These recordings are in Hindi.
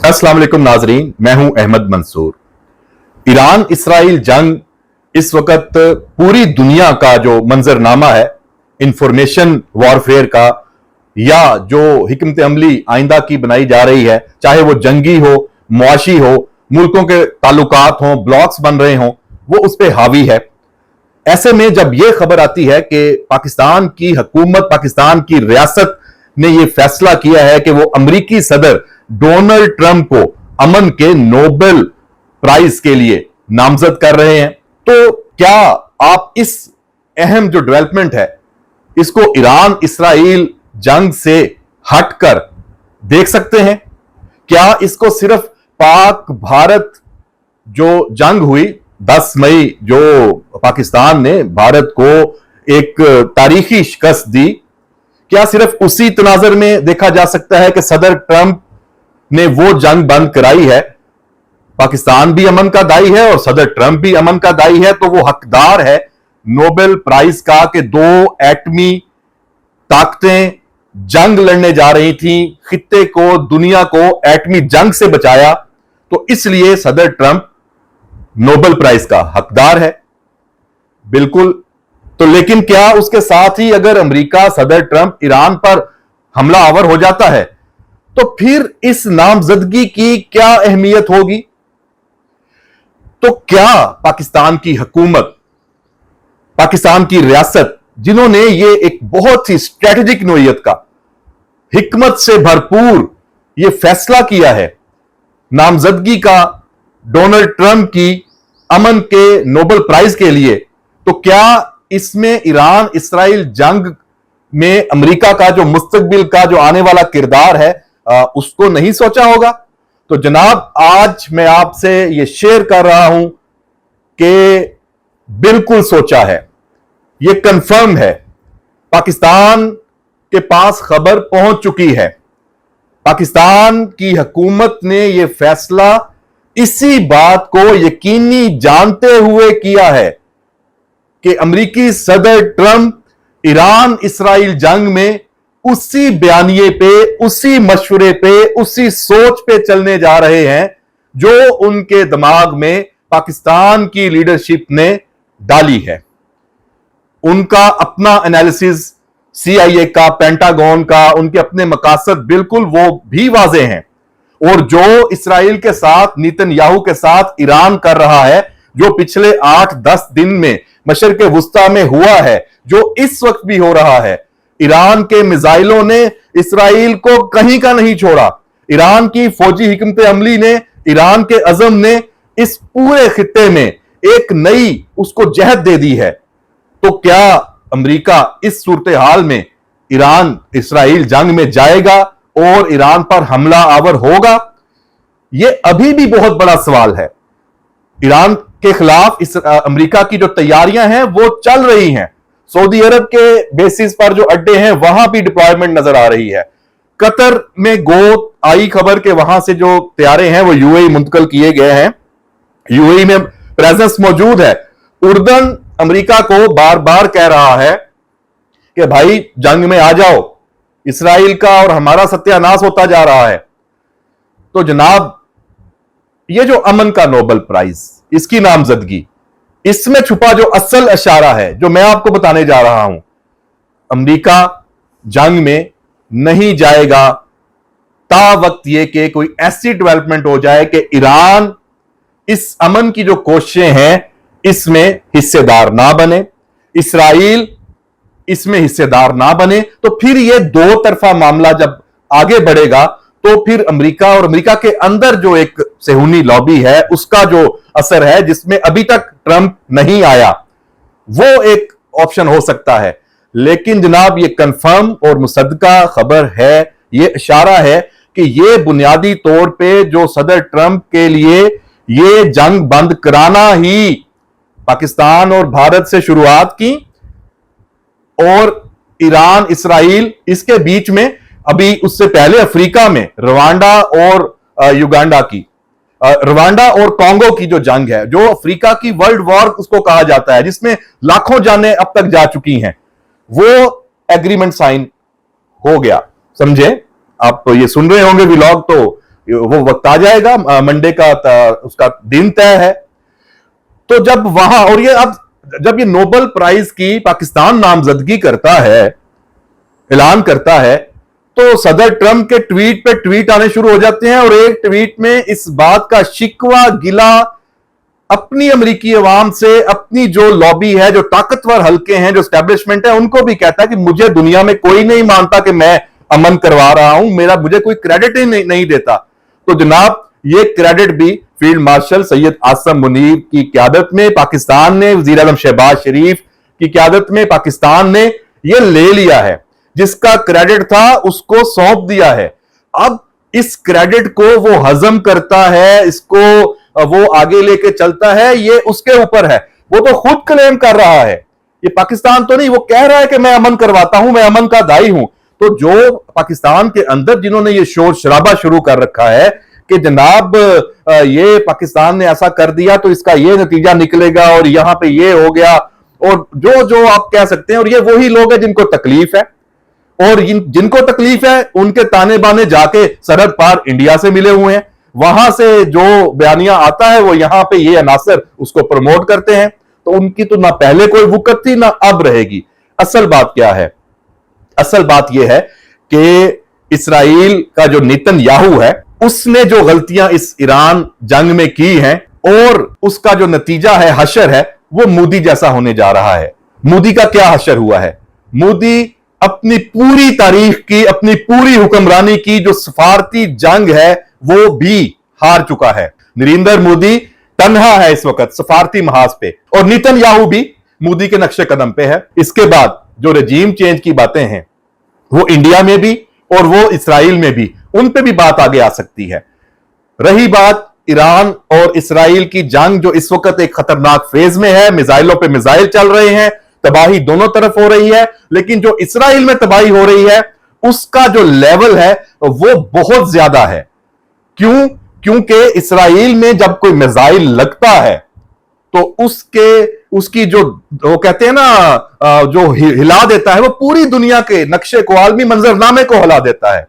अस्सलाम वालेकुम नाजरीन, मैं हूं अहमद मंसूर। ईरान इसराइल जंग इस वक्त पूरी दुनिया का जो मंजरनामा है इंफॉर्मेशन वॉरफेयर का, या जो हिकमत अमली आइंदा की बनाई जा रही है, चाहे वो जंगी हो, मुआशी हो, मुल्कों के ताल्लुकात हों, ब्लॉक्स बन रहे हों, वो उस पर हावी है। ऐसे में जब यह खबर आती है कि पाकिस्तान की हुकूमत, पाकिस्तान की रियासत ने यह फैसला किया है कि वो अमरीकी सदर डोनाल्ड ट्रंप को अमन के नोबेल प्राइज के लिए नामजद कर रहे हैं, तो क्या आप इस अहम जो डेवलपमेंट है इसको ईरान इसराइल जंग से हटकर देख सकते हैं? क्या इसको सिर्फ पाक भारत जो जंग हुई 10 मई, जो पाकिस्तान ने भारत को एक तारीखी शिकस्त दी, क्या सिर्फ उसी तनाजर में देखा जा सकता है कि सदर ट्रंप ने वो जंग बंद कराई है? पाकिस्तान भी अमन का दाई है और सदर ट्रंप भी अमन का दाई है, तो वो हकदार है नोबेल प्राइज का कि दो एटमी ताकतें जंग लड़ने जा रही थी, खित्ते को, दुनिया को एटमी जंग से बचाया, तो इसलिए सदर ट्रंप नोबेल प्राइज का हकदार है। बिल्कुल। तो लेकिन क्या उसके साथ ही अगर अमेरिका, सदर ट्रंप ईरान पर हमला आवर हो जाता है तो फिर इस नामजदगी की क्या अहमियत होगी? तो क्या पाकिस्तान की हुकूमत, पाकिस्तान की रियासत, जिन्होंने ये एक बहुत ही स्ट्रेटेजिक नोयत का, हिकमत से भरपूर ये फैसला किया है नामजदगी का डोनाल्ड ट्रंप की अमन के नोबेल प्राइज के लिए, तो क्या इसमें ईरान इसराइल जंग में अमेरिका का जो मुस्तकबिल का जो आने वाला किरदार है उसको नहीं सोचा होगा? तो जनाब, आज मैं आपसे ये शेयर कर रहा हूं कि बिल्कुल सोचा है, ये कंफर्म है। पाकिस्तान के पास खबर पहुंच चुकी है। पाकिस्तान की हुकूमत ने यह फैसला इसी बात को यकीनी जानते हुए किया है कि अमेरिकी सदर ट्रंप ईरान इसराइल जंग में उसी बयानिए पे, उसी मशवरे पे, उसी सोच पे चलने जा रहे हैं जो उनके दिमाग में पाकिस्तान की लीडरशिप ने डाली है। उनका अपना एनालिसिस, CIA का, पेंटागन का, उनके अपने मकासद बिल्कुल वो भी वाजे हैं। और जो इसराइल के साथ, नेतन्याहू के साथ ईरान कर रहा है, जो पिछले 8-10 दिन में मशरिक वुस्ता में हुआ है, जो इस वक्त भी हो रहा है, ईरान के मिसाइलों ने इसराइल को कहीं का नहीं छोड़ा। ईरान की फौजी हिकमत अमली ने, ईरान के अज़म ने इस पूरे खित्ते में एक नई उसको जहद दे दी है। तो क्या अमेरिका इस सूरत हाल में ईरान इसराइल जंग में जाएगा और ईरान पर हमला आवर होगा? यह अभी भी बहुत बड़ा सवाल है। ईरान के खिलाफ इस अमेरिका की जो तैयारियां हैं वो चल रही हैं। सऊदी अरब के बेसिस पर जो अड्डे हैं वहां भी डिप्लॉयमेंट नजर आ रही है। कतर में गो आई खबर के वहां से जो तैयारे हैं वो UAE मुंतकल किए गए हैं। UAE में प्रेजेंस मौजूद है। उर्दन अमेरिका को बार बार कह रहा है कि भाई जंग में आ जाओ, इसराइल का और हमारा सत्यानाश होता जा रहा है। तो जनाब, ये जो अमन का नोबेल प्राइज, इसकी नामजदगी, इसमें छुपा जो असल इशारा है जो मैं आपको बताने जा रहा हूं, अमेरिका जंग में नहीं जाएगा ता वक्त यह कि कोई ऐसी डेवलपमेंट हो जाए कि ईरान इस अमन की जो कोशिशें हैं इसमें हिस्सेदार ना बने, इसराइल इसमें हिस्सेदार ना बने। तो फिर यह दो तरफा मामला जब आगे बढ़ेगा तो फिर अमेरिका और अमेरिका के अंदर जो एक सेहूनी लॉबी है उसका जो असर है, जिसमें अभी तक ट्रंप नहीं आया, वो एक ऑप्शन हो सकता है। लेकिन जनाब, ये कंफर्म और मुसद्दका खबर है, ये इशारा है कि ये बुनियादी तौर पे जो सदर ट्रंप के लिए ये जंग बंद कराना ही पाकिस्तान और भारत से शुरुआत की, और ईरान इसराइल इसके बीच में, अभी उससे पहले अफ्रीका में रवांडा और युगांडा की, रवांडा और कांगो की जो जंग है, जो अफ्रीका की वर्ल्ड वॉर उसको कहा जाता है, जिसमें लाखों जानें अब तक जा चुकी हैं, वो एग्रीमेंट साइन हो गया। समझे? आप ये सुन रहे होंगे व्लॉग, तो वो वक्त आ जाएगा, मंडे का उसका दिन तय है। तो जब वहां, और ये अब जब ये नोबेल प्राइज की पाकिस्तान नामजदगी करता है, ऐलान करता है, तो सदर ट्रंप के ट्वीट पे ट्वीट आने शुरू हो जाते हैं, और एक ट्वीट में इस बात का शिकवा गिला अपनी अमेरिकी अवाम से, अपनी जो लॉबी है, जो ताकतवर हल्के हैं, जो एस्टैब्लिशमेंट है, उनको भी कहता है कि मुझे दुनिया में कोई नहीं मानता कि मैं अमन करवा रहा हूं, मुझे कोई क्रेडिट ही नहीं देता। तो जनाब, ये क्रेडिट भी फील्ड मार्शल सैयद आसम मुनीर की क्यादत में पाकिस्तान ने, वजीर आजम शहबाज शरीफ की क्यादत में पाकिस्तान ने ये ले लिया है। जिसका क्रेडिट था उसको सौंप दिया है। अब इस क्रेडिट को वो हजम करता है, इसको वो आगे लेके चलता है, ये उसके ऊपर है। वो तो खुद क्लेम कर रहा है, ये पाकिस्तान तो नहीं, वो कह रहा है कि मैं अमन करवाता हूं, मैं अमन का दाई हूं। तो जो पाकिस्तान के अंदर जिन्होंने ये शोर शराबा शुरू कर रखा है कि जनाब ये पाकिस्तान ने ऐसा कर दिया तो इसका ये नतीजा निकलेगा, और यहां पे ये हो गया, और जो जो आप कह सकते हैं, और ये वही लोग हैं जिनको तकलीफ है, और जिनको तकलीफ है उनके ताने बाने जाके सरहद पार इंडिया से मिले हुए हैं। वहां से जो बयानिया आता है वो यहां पे ये अनासर उसको प्रमोट करते हैं। तो उनकी तो ना पहले कोई वुकत थी ना अब रहेगी। असल बात क्या है? असल बात यह है कि इसराइल का जो नेतन्याहू है उसने जो गलतियां इस ईरान जंग में की हैं, और उसका जो नतीजा है, हशर है, वो मोदी जैसा होने जा रहा है। मोदी का क्या हशर हुआ है? मोदी अपनी पूरी तारीख की, अपनी पूरी हुक्मरानी की जो सफारती जंग है वो भी हार चुका है। नरेंद्र मोदी तन्हा है इस वक्त सफारती महाज पे, और नेतन्याहू भी मोदी के नक्शे कदम पे है। इसके बाद जो रजीम चेंज की बातें हैं वो इंडिया में भी और वो इसराइल में भी, उन पे भी बात आगे आ सकती है। रही बात ईरान और इसराइल की जंग, जो इस वक्त एक खतरनाक फेज में है, मिसाइलों पे मिसाइल चल रहे हैं, तबाही दोनों तरफ हो रही है, लेकिन जो इसराइल में तबाही हो रही है उसका जो लेवल है वो बहुत ज्यादा है। क्यों? क्योंकि इसराइल में जब कोई मिसाइल लगता है तो उसकी जो वो कहते हैं ना, जो हिला देता है, वो पूरी दुनिया के नक्शे को, आलमी मंजरनामे को हिला देता है।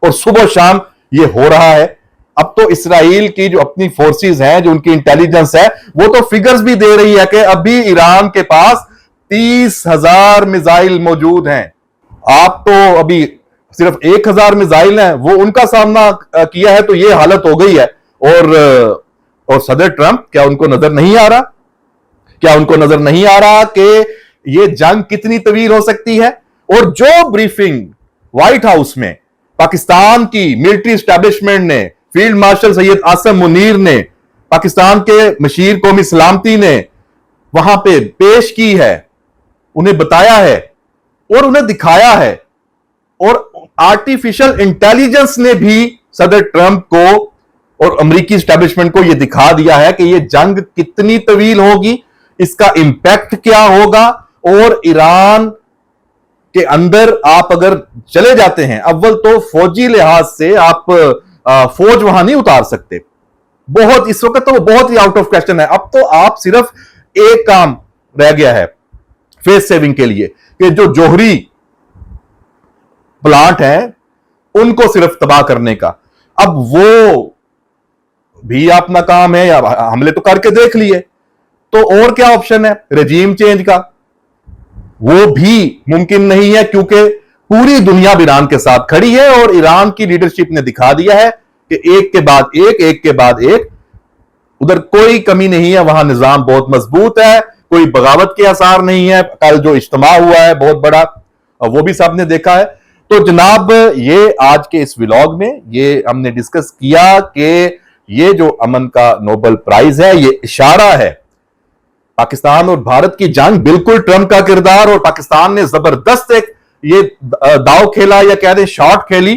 और सुबह शाम ये हो रहा है। अब तो इसराइल की जो अपनी फोर्सेस हैं, जो उनकी इंटेलिजेंस है, वो तो फिगर्स भी दे रही है कि अभी ईरान के पास 30,000 मिसाइल मौजूद हैं। आप तो अभी सिर्फ 1,000 मिसाइल हैं, वो उनका सामना किया है, तो ये हालत हो गई है। और सदर ट्रंप, क्या उनको नजर नहीं आ रहा? क्या उनको नजर नहीं आ रहा कि ये जंग कितनी तवील हो सकती है? और जो ब्रीफिंग व्हाइट हाउस में पाकिस्तान की मिलिट्री एस्टैब्लिशमेंट ने, फील्ड मार्शल सैयद आसम मुनीर ने, पाकिस्तान के मशीर कौमी सलामती ने वहां पे पेश की है, उन्हें बताया है और उन्हें दिखाया है, और आर्टिफिशियल इंटेलिजेंस ने भी सदर ट्रंप को और अमेरिकी एस्टैब्लिशमेंट को यह दिखा दिया है कि यह जंग कितनी तवील होगी, इसका इंपैक्ट क्या होगा। और ईरान के अंदर आप अगर चले जाते हैं, अव्वल तो फौजी लिहाज से आप फौज वहां नहीं उतार सकते, बहुत इस वक्त तो वो बहुत ही आउट ऑफ क्वेश्चन है। अब तो आप सिर्फ एक काम रह गया है फेस सेविंग के लिए, कि जो जोहरी प्लांट है उनको सिर्फ तबाह करने का। अब वो भी अपना काम है, या हमले तो करके देख लिए, तो और क्या ऑप्शन है? रजीम चेंज का वो भी मुमकिन नहीं है, क्योंकि पूरी दुनिया ईरान के साथ खड़ी है, और ईरान की लीडरशिप ने दिखा दिया है कि एक के बाद एक के बाद एक, उधर कोई कमी नहीं है, वहां निजाम बहुत मजबूत है, कोई बगावत के आसार नहीं है। कल जो इज्तिमा हुआ है बहुत बड़ा, वो भी सबने देखा है। तो जनाब, ये आज के इस व्लॉग में ये हमने डिस्कस किया कि ये जो अमन का नोबेल प्राइज है, ये इशारा है पाकिस्तान और भारत की जंग, बिल्कुल ट्रंप का किरदार, और पाकिस्तान ने जबरदस्त एक ये दाव खेला, या कह दें शॉट खेली,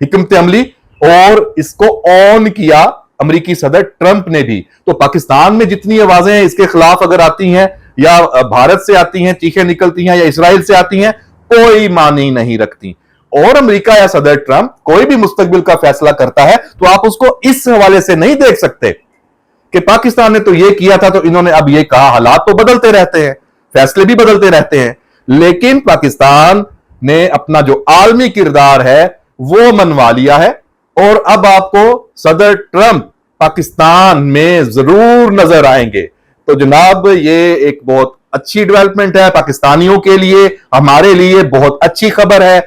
हिकमत अमली, और इसको ऑन किया अमेरिकी सदर ट्रंप ने भी। तो पाकिस्तान में जितनी आवाजें इसके खिलाफ अगर आती हैं, या भारत से आती हैं, चीखें निकलती हैं, या इसराइल से आती हैं, कोई मानी नहीं रखती। और अमेरिका या सदर ट्रंप कोई भी मुस्तकबिल का फैसला करता है तो आप उसको इस हवाले से नहीं देख सकते कि पाकिस्तान ने तो ये किया था तो इन्होंने अब ये कहा। हालात तो बदलते रहते हैं, फैसले भी बदलते रहते हैं, लेकिन पाकिस्तान ने अपना जो आलमी किरदार है वो मनवा लिया है, और अब आपको सदर ट्रंप पाकिस्तान में जरूर नजर आएंगे। तो जनाब ये एक बहुत अच्छी डेवलपमेंट है पाकिस्तानियों के लिए, हमारे लिए बहुत अच्छी खबर है।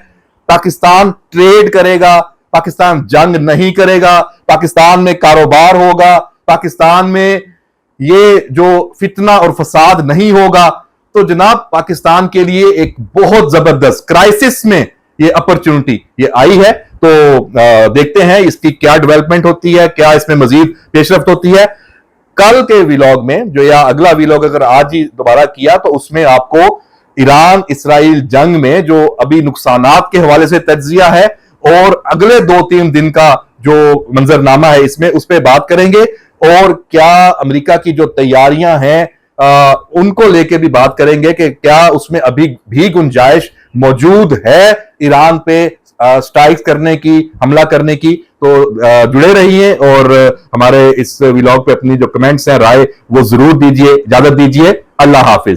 पाकिस्तान ट्रेड करेगा, पाकिस्तान जंग नहीं करेगा, पाकिस्तान में कारोबार होगा, पाकिस्तान में ये जो फितना और फसाद नहीं होगा। तो जनाब पाकिस्तान के लिए एक बहुत जबरदस्त क्राइसिस में ये अपॉर्चुनिटी ये आई है। तो देखते हैं इसकी क्या डेवलपमेंट होती है, क्या इसमें मजीद पेशरफ्त होती है। कल के व्लॉग में जो, या अगला व्लॉग अगर आज ही दोबारा किया तो उसमें आपको ईरान इसराइल जंग में जो अभी नुकसानात के हवाले से तज्जिया है और अगले 2-3 दिन का जो मंजरनामा है इसमें उस पर बात करेंगे, और क्या अमेरिका की जो तैयारियां हैं उनको लेके भी बात करेंगे कि क्या उसमें अभी भी गुंजाइश मौजूद है ईरान पे स्ट्राइक करने की, हमला करने की। तो जुड़े रहिए और हमारे इस व्लॉग पे अपनी जो कमेंट्स हैं, राय, वो जरूर दीजिए। इजाजत दीजिए, अल्लाह हाफिज।